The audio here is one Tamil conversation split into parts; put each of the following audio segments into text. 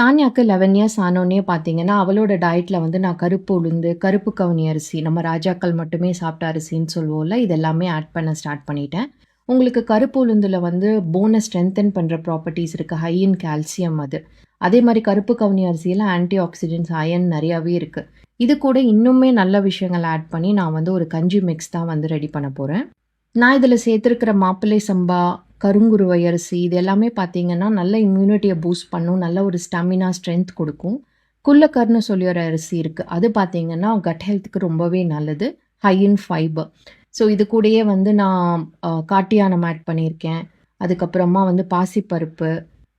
தான்யாக்கு 11 இயர்ஸ் ஆனோனே பார்த்தீங்கன்னா, அவளோட டயட்ல வந்து நான் கருப்பு உளுந்து, கருப்பு கவுனி அரிசி, நம்ம ராஜாக்கள் மட்டுமே சாப்பிட்ட அரிசின்னு சொல்லுவோம்ல, இது எல்லாமே ஆட் பண்ண ஸ்டார்ட் பண்ணிட்டேன். உங்களுக்கு கருப்பு உளுந்துல வந்து போன ஸ்ட்ரென்தன் பண்ற ப்ராப்பர்ட்டீஸ் இருக்கு. ஹை இன் கால்சியம் அது. அதே மாரி கருப்பு கவுனி அரிசியில ஆன்டி ஆக்ஸிடென்ட்ஸ், அயர்ன் நெறையாவே இருக்கு. இது கூட இன்னுமே நல்ல விஷயங்கள் ஆட் பண்ணி நான் வந்து ஒரு கஞ்சி மிக்ஸ் தான் வந்து ரெடி பண்ண போறேன். நான் இதில சேர்த்திருக்கிற மாப்பிள்ளை சம்பா, கருங்குருவை அரிசி இது எல்லாமே பார்த்தீங்கன்னா, நல்ல இம்யூனிட்டிய பூஸ்ட் பண்ணும். நல்ல ஒரு ஸ்டாமினா, ஸ்ட்ரென்த் குடுக்கும். குல்லக்கர்ன்னு சொல்லி ஒரு அரிசி இருக்கு. அது பார்த்தீங்கன்னா, கட் ஹெல்த்துக்கு ரொம்பவே நல்லது. ஹை இன் ஃபைபர். ஸோ இது கூடயே வந்து நான் காட்டு யானம் ஆட் பண்ணியிருக்கேன். அதுக்கப்புறமா வந்து பாசிப்பருப்பு,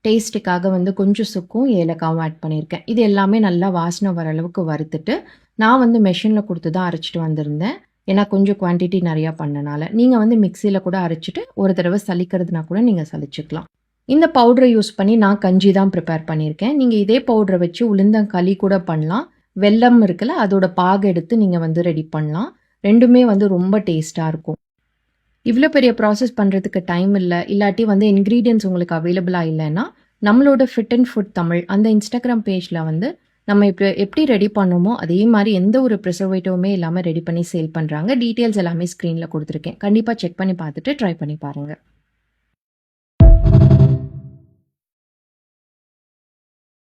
டேஸ்ட்டுக்காக வந்து கொஞ்சம் சுக்கும், ஏலக்காவும் ஆட் பண்ணியிருக்கேன். இது எல்லாமே நல்லா வாசனை வர அளவுக்கு வறுத்துட்டு, நான் வந்து மெஷின்ல குடுத்து தான் அரைச்சுட்டு வந்திருந்தேன். ஏன்னா கொஞ்சம் குவான்டிட்டி நெறையா பண்ணனால. நீங்க வந்து மிக்ஸியில கூட அரைச்சுட்டு, ஒரு தடவ சலிக்கிறதுனா கூட நீங்க சலிச்சுக்கலாம். இந்த பவுடர யூஸ் பண்ணி நான் கஞ்சி தான் ப்ரிப்பேர் பண்ணியிருக்கேன். நீங்க இதே பவுடர வச்சு உளுந்தங்களி கூட பண்ணலாம். வெல்லம் இருக்குல்ல, அதோட பாகு எடுத்து நீங்க வந்து ரெடி பண்ணலாம். 2மே வந்து ரொம்ப டேஸ்ட்டா இருக்கும். இவ்ளோ பெரிய ப்ராசஸ் பண்றதுக்கு டைம் இல்ல, இல்லாட்டி வந்து இன்கிரீடியன்ட்ஸ் உங்களுக்கு அவைலபிளா இல்லன்னா, நம்மளோட ஃபிட் அண்ட் ஃபுட் தமிழ் அந்த இன்ஸ்டாகிராம் பேஜ்ல வந்து நம்ம இப்ப எப்படி ரெடி பண்ணோமோ, அதே மாரி எந்த ஒரு ப்ரிசர்வேட்டிவுமே இல்லாம ரெடி பண்ணி சேல் பண்றாங்க. டீட்டெயில்ஸ் எல்லாமே ஸ்க்ரீன்ல குடுத்துருக்கேன். கண்டிப்பா செக் பண்ணி பார்த்துட்டு ட்ரை பண்ணி பாருங்க.